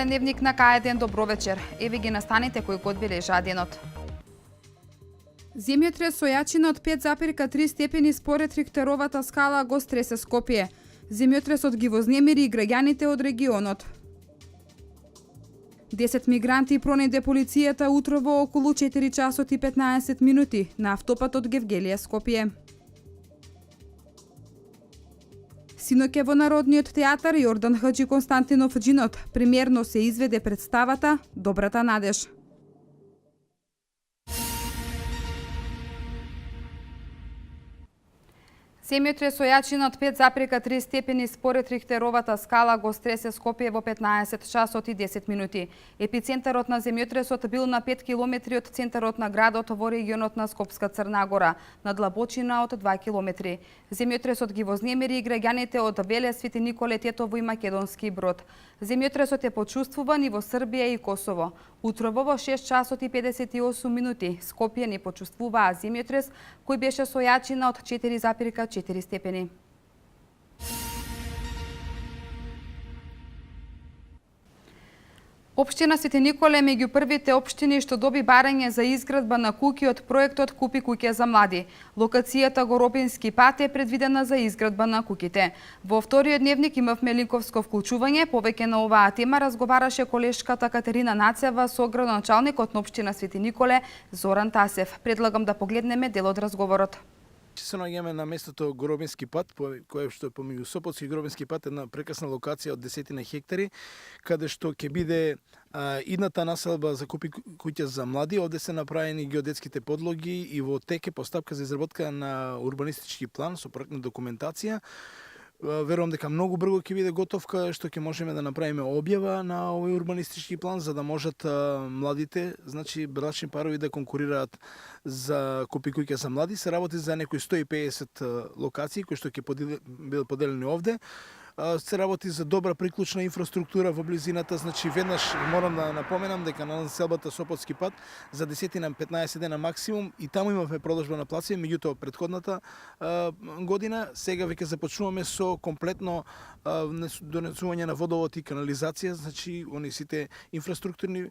дневник на К1. Добро вечер. Еве ги настаните кои го одбележаа денот. Земјотрес со јачина од 5,3 степени според Рихтеровата скала го стресе Скопје. Земјотресот ги вознемири и граѓаните од регионот. 10 мигранти пронеде полицијата утро во околу 4 часот и 15 минути на автопатот Гевгелија Скопје. Синоќа во Народниот театар Јордан Хаџи Константинов Џинот премиерно се изведе представата Добрата надеж. Земјотрес со јачина од 5,3 степени според Рихтеровата скала го стресе Скопје во 15 часот и 10 минути. Епицентарот на земјотресот бил на 5 километри од центарот на градот во регионот на Скопска Црна Гора, на длабочина од 2 километри. Земјотресот ги вознемири и граѓаните од Велес, Свети Николе, Тетово и Македонски Брод. Земјотресот е почувствуван и во Србија и Косово. Утрово во 6 часот и 58 минути Скопје не почувствуваа земјотрес кој беше со јачина од 4,4 степени. Општина Свети Николе е меѓу првите општини што доби барање за изградба на куќи од проектот Купи куќе за млади. Локацијата Горопински пат е предвидена за изградба на куќите. Во вториот дневник имавме линковско вклучување. Повеќе на оваа тема разговараше колешката Катерина Нацева со градоначалникот на општина Свети Николе Зоран Тасев. Предлагам да погледнеме дел од разговорот. Се наоѓаме на местото Горобински пат, кое што е помеѓу Сопотски и Горобински пат, една прекрасна локација од 10 хектари, каде што ќе биде идната населба за Купи куќа за млади. Овде се направени геодетските подлоги и во теке постапка за изработка на урбанистички план со проектна документација. Верувам дека многу брзо ќе биде готов, каде што ќе можеме да направиме објава на овој урбанистички план за да можат младите, значи брачни парови да конкурираат за Купи куќа за млади. Се работи за некои 150 локации кои што ќе бидат поделени овде. Се работи за добра приклучна инфраструктура во близината, значи веднаш морам да напоменам дека на населбата Сопотски пат за 10 на 15 дена максимум и таму имавме продолжба на плаци, меѓутоа предходната година сега веќе започнуваме со комплетно донесување на водовод и канализација, значи они сите инфраструктурни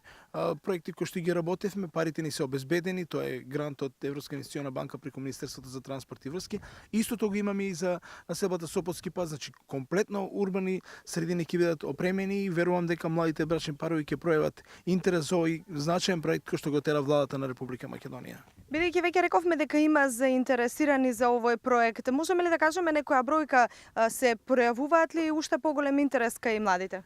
проекти кои што ги работевме, парите ни се обезбедени, тоа е грант од Европска инвестициона банка преку Министерството за транспорт и врски. Истото го имаме и за населбата Сопотски пат, значи комплетно урбани средини ќе бидат опремени и верувам дека младите брачни парови ќе пројават интерес за овој значаен проект кој што го тера владата на Република Македонија. Бидејќи веќе рековме дека има заинтересирани за овој проект, можеме ли да кажеме некоја бројка, се пројавуваат ли уште поголем интерес кај младите?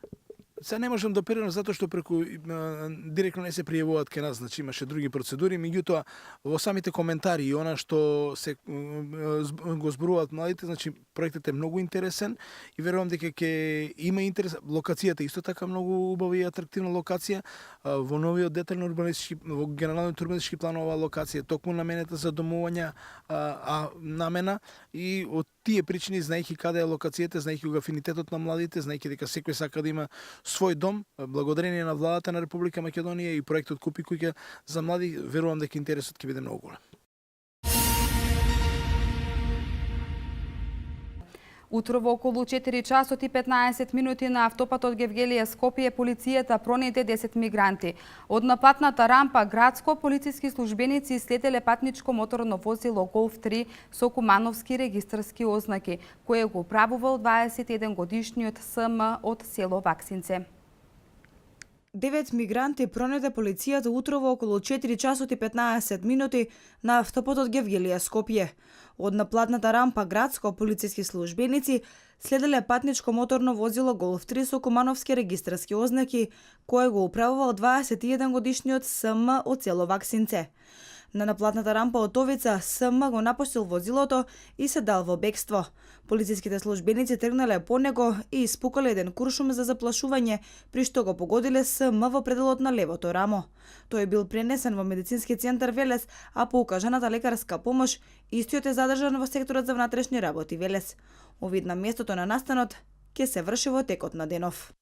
Се не можам да оперирам затоа што преку директно не се пријавуваат кај нас, значи имаше други процедури, меѓутоа во самите коментари и она што се го зборуваат младите, значи проектот е многу интересен и верувам дека ќе има интерес. Локацијата исто така многу убава и атрактивна локација. Во новиот детален урбанистички, во генералниот урбанистички план оваа локација е токму наменета за домувања намена и од тие причини, знаејќи каде е локацијата, знаејќи го афинитетот на младите, знаејќи дека секој сака да има свој дом, благодарение на владата на Република Македонија и проектот Купи куќа за млади, верувам дека интересот ќе биде многу голем. Утро во околу 4 часот и 15 минути на автопатот Гевгелија Скопје полицијата пронеде 10 мигранти. Од напатната рампа градско полициски службеници следеле патничко моторно возило Голф 3 со кумановски регистарски ознаки, кое го управувал 21 годишниот СМ од село Ваксинце. 9 мигранти пронеде полицијата утро во околу 4 часот и 15 минути на автопатот Гевгелија Скопје. Од наплатната рампа градско полициски службеници следеле патничко моторно возило Голф 3 со кумановски регистарски ознаки, кое го управувал 21 годишниот СМ од село Ваксинце. На наплатната рампа од Овица СМ го напустил возилото и се дал во бегство. Полициските службеници тргнале по него и испукале еден куршум за заплашување, при што го погодиле СМ во пределот на левото рамо. Тој бил пренесен во медицински центар Велес, а по укажаната лекарска помош истиот е задржан во секторот за внатрешни работи Велес. Овид на местото на настанот ќе се врши во текот на денов.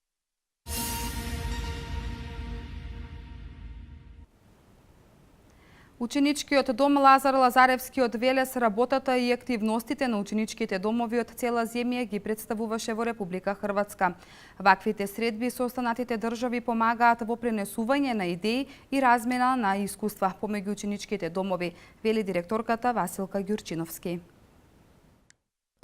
Ученичкиот дом Лазар Лазаревски од Велес работата и активностите на ученичките домови од цела земја ги представуваше во Република Хрватска. Ваквите средби со останатите држави помагаат во пренесување на идеи и размена на искуства помеѓу ученичките домови, вели директорката Василка Ѓурчиновски.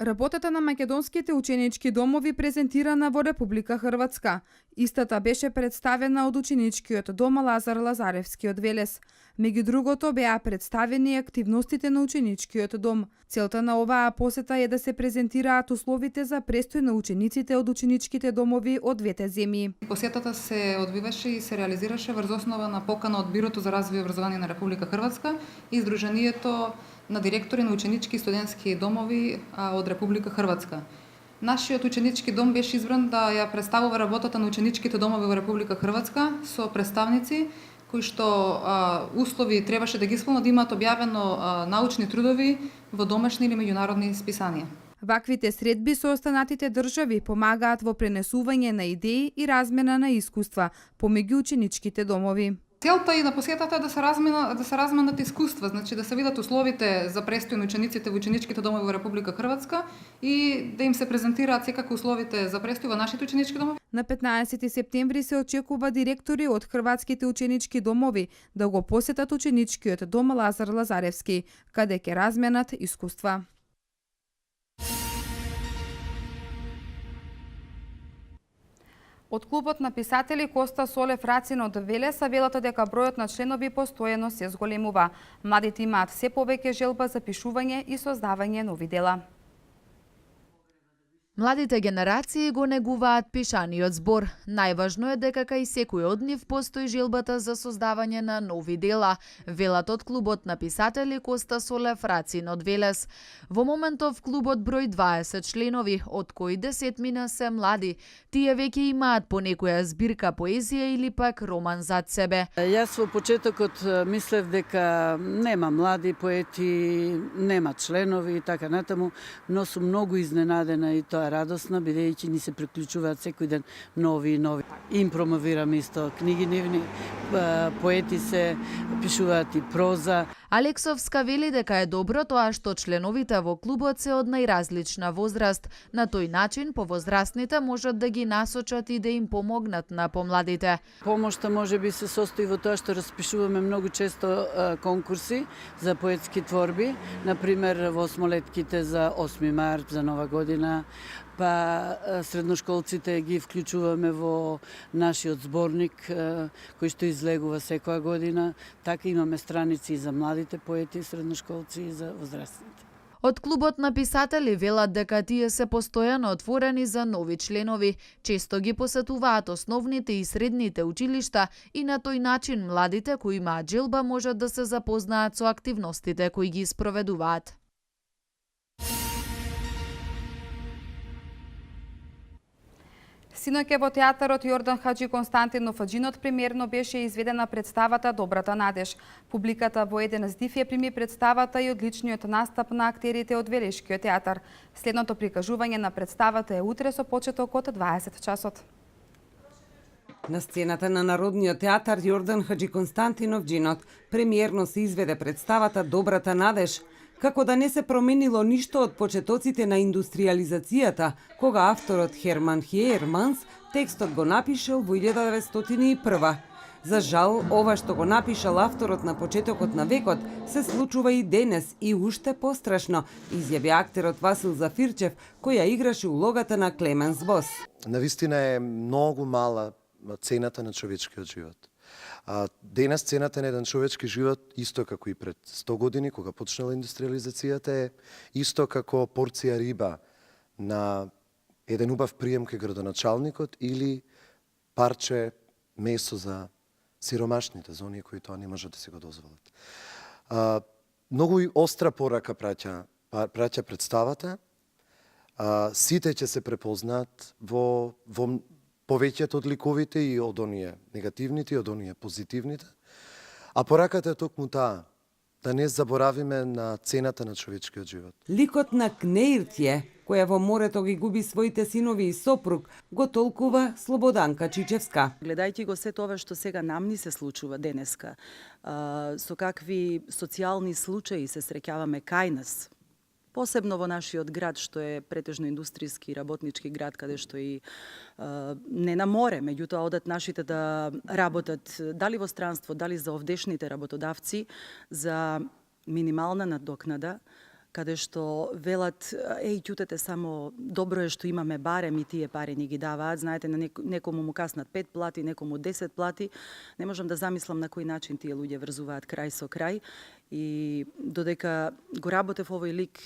Работата на македонските ученички домови презентирана во Република Хрватска. Истата беше представена од ученичкиот дом Лазар Лазаревски од Велес. Меѓу другото беа представени активностите на ученичкиот дом. Целта на оваа посета е да се презентираат условите за престој на учениците од ученичките домови од двете земји. Посетата се одвиваше и се реализираше врз основа на покана од Бирото за развој и образование на Република Хрватска и Сдруженијето на директори на ученички и студентски домови од Република Хрватска. Нашиот ученички дом беше избран да ја представува работата на ученичките домови во Република Хрватска со представници кои што услови требаше да ги исполнат да имаат објавено научни трудови во домашни или меѓународни списанија. Ваквите средби со останатите држави помагаат во пренесување на идеи и размена на искуства помеѓу ученичките домови. Целта и на посетата е да се разменат искуства, значи да се видат условите за престој на учениците во ученичките домови во Република Хрватска и да им се презентираат секако условите за престој во нашите ученички домови. На 15 септември се очекува директори од хрватските ученички домови да го посетат ученичкиот дом Лазар Лазаревски, каде ќе разменат искуства. Од клубот на писатели Коста Солев Рацин од Велеса велат дека бројот на членови постојано се зголемува. Младите имаат се повеќе желба за пишување и создавање нови дела. Младите генерации го негуваат пишаниот збор. Најважно е дека кај секој од нив постои желбата за создавање на нови дела, велат од клубот на писатели Коста Солев Рацин од Велес. Во моментов клубот број 20 членови, од кои 10 се млади. Тие веќе имаат по некоја збирка поезија или пак роман зад себе. Јас во почетокот мислев дека нема млади поети, нема членови и така натаму, но сум многу изненадена и тоа радосна, бидејќи ни се приклучуваат секој ден нови и нови. Им промовирам исто книги нивни, поети се пишуваат и проза. Алексовска вели дека е добро тоа што членовите во клубот се од најразлична возраст. На тој начин повозрастните можат да ги насочат и да им помогнат на помладите. Помошта можеби се состои во тоа што распишуваме многу често конкурси за поетски творби, например во осмолетките за 8 март, за Нова година, па средношколците ги вклучуваме во нашиот зборник кој што излегува секоја година. Така имаме страници и за младите поети, средношколци и за возрастните. Од клубот на писатели велат дека тие се постојано отворени за нови членови, често ги посетуваат основните и средните училишта и на тој начин младите кои имаат желба можат да се запознаат со активностите кои ги спроведуваат. Синоќа во театарот Јордан Хаџи Константинов Аџинот премиерно беше изведена представата Добрата надеж. Публиката во еден здив ја прими представата и одличниот настап на актерите од Велешкиот театар. Следното прикажување на представата е утре со почеток од 20 часот. На сцената на Народниот театар Јордан Хаџи Константинов Аџинот премиерно се изведе представата Добрата надеж. Како да не се променило ништо од почетоците на индустриализацијата, кога авторот Херман Хеерманс текстот го напишал во 1901. За жал, ова што го напишал авторот на почетокот на векот се случува и денес и уште пострашно, изјави актерот Васил Зафирчев, кој ја играше улогата на Клеменс Бос. Навистина е многу мала цената на човечкиот живот. Денес цената на еден човечки живот, исто како и пред 100 години, кога почнала индустриализацијата, е исто како порција риба на еден убав прием кај градоначалникот или парче месо за сиромашните, за оние кои тоа не можат да се го дозволат. Многу и остра порака праќа представата. Сите ќе се препознаат во повеќето од ликовите и од оние негативните и од оние позитивните. А пораката е токму таа, да не заборавиме на цената на човечкиот живот. Ликот на Кнеиртје, која во морето ги губи своите синови и сопруг, го толкува Слободанка Чичевска. Гледајќи го сето ова што сега нам ни се случува денеска, со какви социјални случаи се среќаваме кај нас, посебно во нашиот град, што е претежно индустријски и работнички град, каде што и не на море, меѓутоа одат нашите да работат дали во странство, дали за овдешните работодавци за минимална надокнада, каде што велат, ќутете само, добро е што имаме барем и тие пари ни ги даваат, знаете, на некому му каснат 5 плати, некому 10 плати, не можам да замислам на кој начин тие луѓе врзуваат крај со крај и додека го работев овој лик,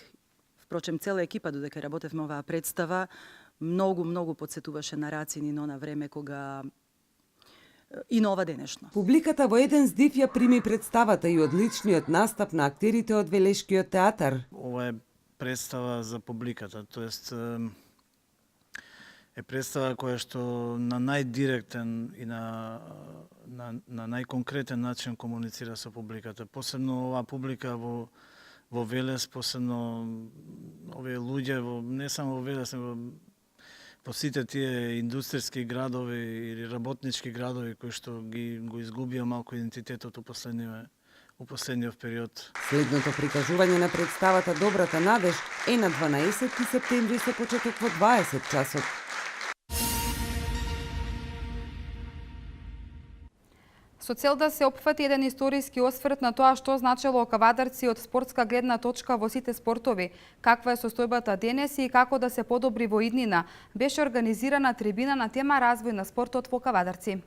впрочем цела екипа додека работевме оваа представа, многу подсетуваше на Рацин и на време кога и на ова денешно. Публиката во еден здив ја прими представата и одличниот настап на актерите од Велешкиот театар. Ова е представа за публиката, тоест е представа која што на најдиректен и на најконкретен начин комуницира со публиката. Посебно оваа публика во Велес, посебно овие луѓе, не само во Велес, него по сите тие индустријски градови или работнички градови кои што го изгубија малку идентитетот у последниот период. Следното прикажување на представата Добрата надеж е на 12 септември со почеток во 20 часот. Со цел да се опфати еден историски осврт на тоа што значело кавадарци од спортска гледна точка во сите спортови, каква е состојбата денес и како да се подобри во иднина, беше организирана трибина на тема развој на спортот во кавадарци.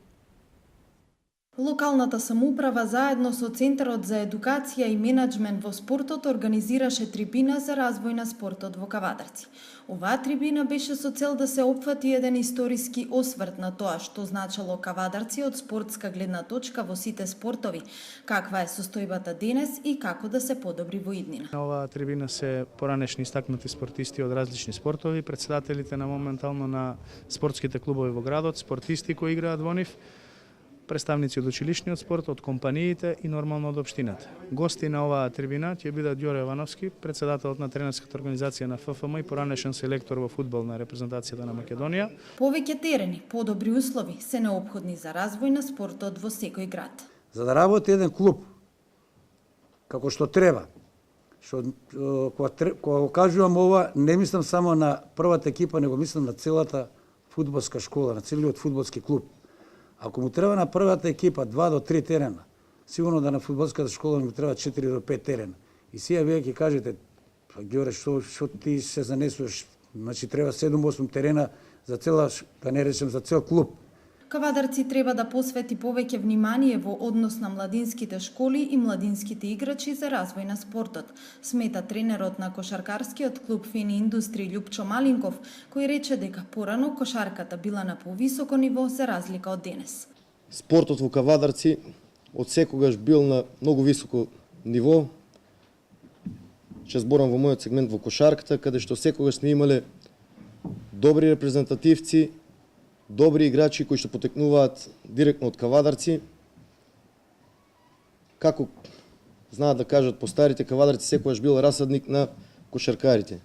Локалната самоуправа заедно со Центарот за едукација и менаџмент во спортот организираше трибина за развој на спортот во Кавадарци. Оваа трибина беше со цел да се опфати еден историски осврт на тоа што значело Кавадарци од спортска гледна точка во сите спортови, каква е состојбата денес и како да се подобри во иднина. На оваа трибина се поранешни истакнати спортисти од различни спортови, претседателите на моментално на спортските клубови во градот, спортисти кои играат во нив, представници од училишниот спорт, од компаниите и нормално од општината. Гости на оваа трибина ќе бидат Ѓоре Јовановски, претседателот на тренерската организација на ФФМ и поранешен селектор во фудбал на репрезентацијата на Македонија. Повеќе терени, подобри услови се неопходни за развој на спортот во секој град. За да работи еден клуб како што треба, кога го кажувам ова, не мислам само на првата екипа, него мислам на целата фудбалска школа, на целиот фудбалски клуб. Ако му треба на првата екипа 2 до 3 терена, сигурно да на фудбалската школа му треба 4 до 5 терена. И сега вие ќе кажете, Ѓоре, што ти се занесуваш, значи треба 7-8 терена за цела, да не речем за цел клуб. Кавадарци треба да посвети повеќе внимание во однос на младинските школи и младинските играчи за развој на спортот, смета тренерот на кошаркарскиот клуб Фени Индустри Љупчо Малинков, кој рече дека порано кошарката била на повисоко ниво за разлика од денес. Спортот во Кавадарци од секогаш бил на многу високо ниво. Ќе зборам во мојот сегмент во кошарката, каде што секогаш сме имале добри репрезентативци, добри играчи кои што потекнуваат директно од Кавадарци. Како знаат да кажат по старите, Кавадарци секогаш бил расадник на кошаркарите.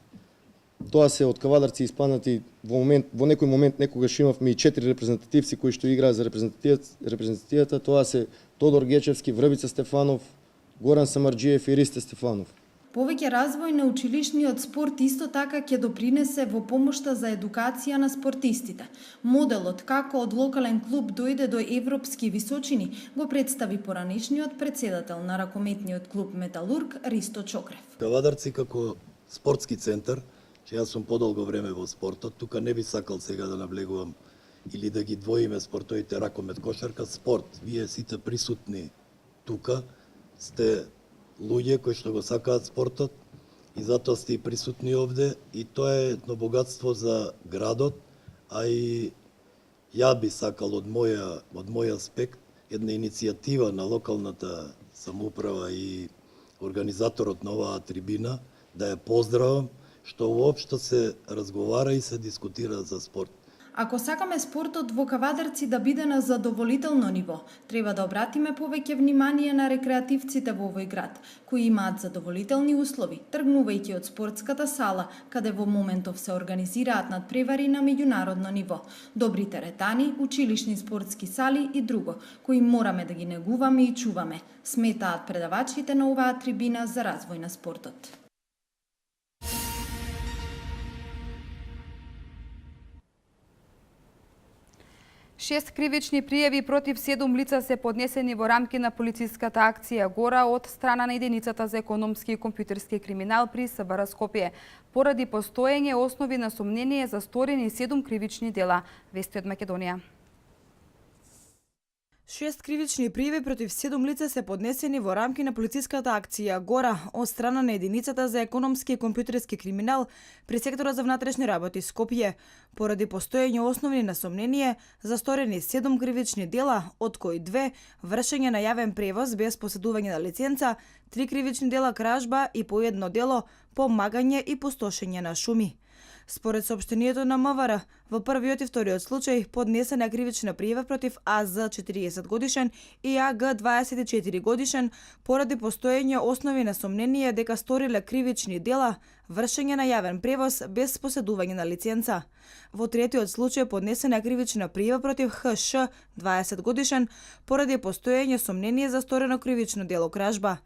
Тоа се од Кавадарци испаднати во некој момент некогаш имавме и 4 репрезентативци кои што играат за репрезентацијата, тоа се Тодор Гечевски, Врбица Стефанов, Горан Самарџиев и Ристе Стефанов. Повеќе развој на училишниот спорт исто така ќе допринесе во помошта за едукација на спортистите. Моделот како од локален клуб дојде до европски височини го представи поранешниот претседател на ракометниот клуб Металург Ристо Чокрев. Кавадарци како спортски центар, че јас сум подолго време во спортот, тука не би сакал сега да наблегувам или да ги двоиме спортовите ракомет, кошарка, спорт. Вие сите присутни тука сте луѓе кои што го сакаат спортот и затоа сте и присутни овде и тоа е едно богатство за градот, а и ја би сакал од мој аспект една иницијатива на локалната самоуправа и организаторот на оваа трибина да ја поздравам што воопшто се разговара и се дискутира за спорт. Ако сакаме спортот во Кавадарци да биде на задоволително ниво, треба да обратиме повеќе внимание на рекреативците во овој град, кои имаат задоволителни услови, тргнувајќи од спортската сала, каде во моментов се организираат надпревари на меѓународно ниво, добри теретани, училишни спортски сали и друго, кои мораме да ги негуваме и чуваме, сметаат предавачите на оваа трибина за развој на спортот. Шест кривични пријави против 7 лица се поднесени во рамки на полициската акција Гора од страна на единицата за економски и компјутерски криминал при СБР Скопје, поради постоење основи на сомнение за сторени 7 кривични дела, вести од Македонија. 6 кривични пријави против 7 лица се поднесени во рамки на полициската акција Гора од страна на единицата за економски и компјутерски криминал при секторот за внатрешни работи Скопје, поради постоење основни на сомнение за сторени 7 кривични дела, од кои 2 вршење на јавен превоз без поседување на лиценца, 3 кривични дела кражба и по едно дело помагање и пустошење на шуми. Според соопштението на МВР, во првиот и вториот случај поднесена кривична пријава против АЗ 40 годишен и АГ 24 годишен поради постоење основи на сомнение дека сториле кривични дела, вршење на јавен превоз без поседување на лиценца. Во третиот случај поднесена кривична пријава против ХШ 20 годишен поради постоење сомнение за сторено кривично дело кражба.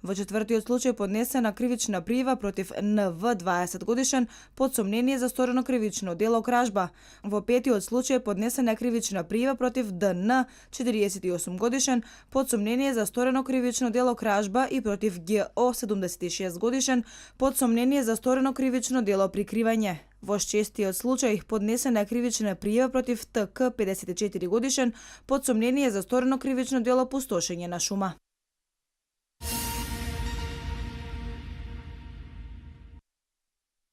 Во четвртиот случај поднесена кривична пријава против НВ 20 годишен под сомнение за сторено кривично дело кражба. Во петиот случај поднесена кривична пријава против ДН 48 годишен под сомнение за сторено кривично дело кражба и против ГО 76 годишен под сомнение за сторено кривично дело прикривање. Во шестиот случај поднесена кривична пријава против ТК 54 годишен под сомнение за сторено кривично дело пустошење на шума.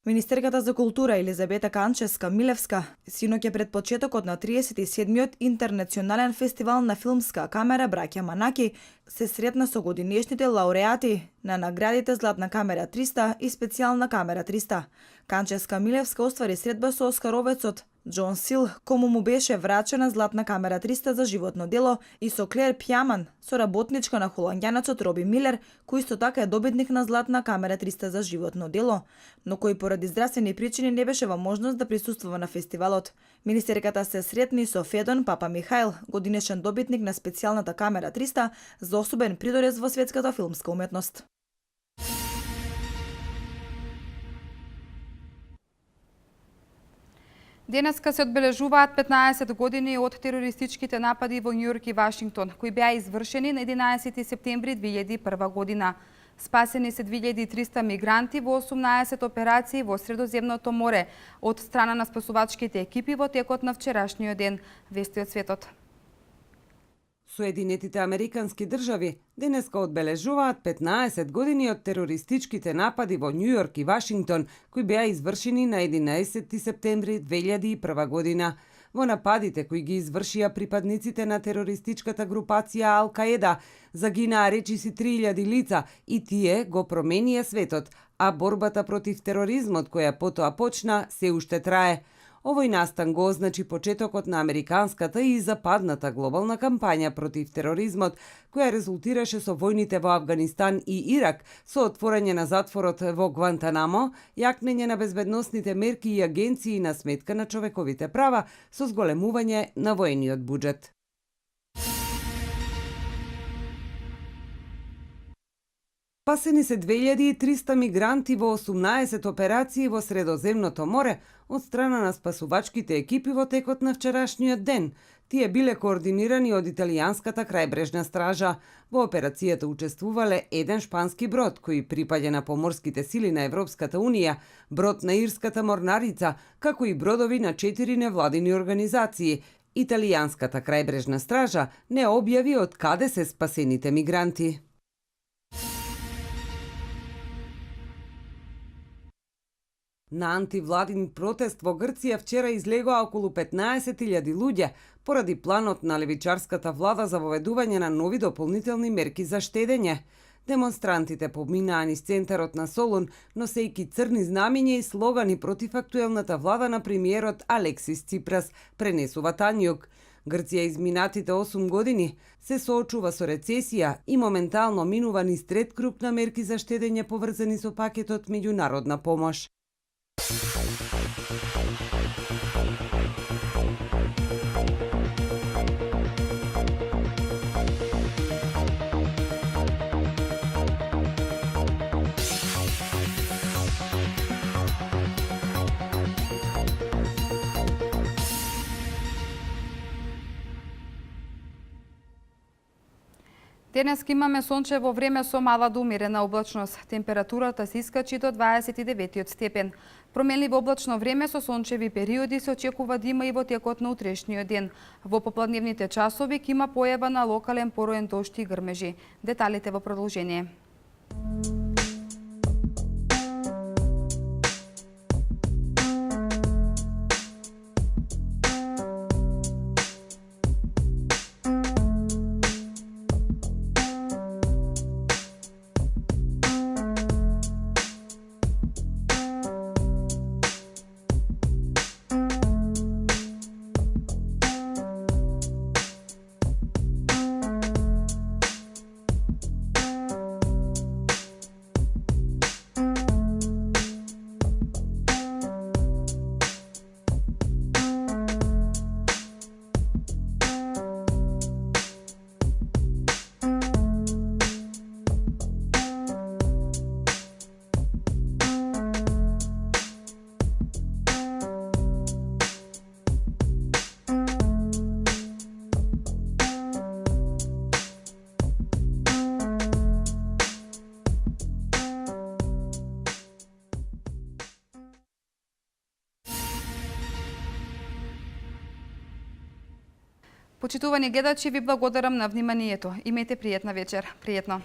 Министерката за култура Елизабета Канческа-Милевска синоќа пред почетокот на 37-миот интернационален фестивал на филмска камера Браќа Манаки се сретна со годинешните лауреати на наградите Златна камера 300 и Специјална камера 300. Канческа-Милевска оствари средба со оскаровецот Џон Сил, кому му беше врачена Златна камера 300 за животно дело, и со Клер Пјаман, соработничка на холанѓанецот Роби Милер, кој исто така е добитник на Златна камера 300 за животно дело, но кој поради здравствени причини не беше во можност да присуствува на фестивалот. Министерката се сретни со Федон Папа Михаил, годинешен добитник на Специјалната камера 300 за особен придорез во светската филмска уметност. Денеска се одбележуваат 15 години од терористичките напади во Њујорк и Вашингтон, кои беа извршени на 11 септември 2001 година. Спасени се 2300 мигранти во 18 операции во Средоземното море од страна на спасувачките екипи во текот на вчерашниот ден, вести од светот. Соединетите Американски држави денеска одбележуваат 15 години од терористичките напади во Њујорк и Вашингтон, кои беа извршени на 11 септември 2001 година. Во нападите кои ги извршија припадниците на терористичката групација Ал-Каеда, загинаа речиси 3000 лица и тие го променија светот, а борбата против тероризмот која потоа почна се уште трае. Овој настан го означи почетокот на американската и западната глобална кампања против тероризмот, која резултираше со војните во Авганистан и Ирак, со отворање на затворот во Гвантанамо, јакнење на безбедносните мерки и агенции на сметка на човековите права, со зголемување на воениот буџет. Спасени се 2300 мигранти во 18 операции во Средоземното море од страна на спасувачките екипи во текот на вчерашниот ден. Тие биле координирани од италијанската крајбрежна стража. Во операцијата учествувале еден шпански брод кој припаѓа на поморските сили на Европската Унија, брод на Ирската морнарица, како и бродови на 4 невладини организации. Италијанската крајбрежна стража не објави од каде се спасените мигранти. На антивладин протест во Грција вчера излегоа околу 15.000 луѓе поради планот на левичарската влада за воведување на нови дополнителни мерки за штедење. Демонстрантите поминаа низ центарот на Солун, носејќи црни знамиња и слогани против актуелната влада на премиерот Алексис Ципрас, пренесува Танјук. Грција изминатите 8 години се соочува со рецесија и моментално минува низ трет круг на мерки за штедење поврзани со пакетот меѓународна помош. Денес имаме сончево време со мала до умерена облачност. Температурата се искачи до 29 степен. Променливо облачно време со сончеви периоди се очекува да има и во текот на утрешниот ден. Во попладневните часови ќе има појава на локален пороен дожд и грмежи. Деталите во продолжение. Почитувани гледачи, ви благодарам на вниманието. Имајте пријатна вечер. Пријатно.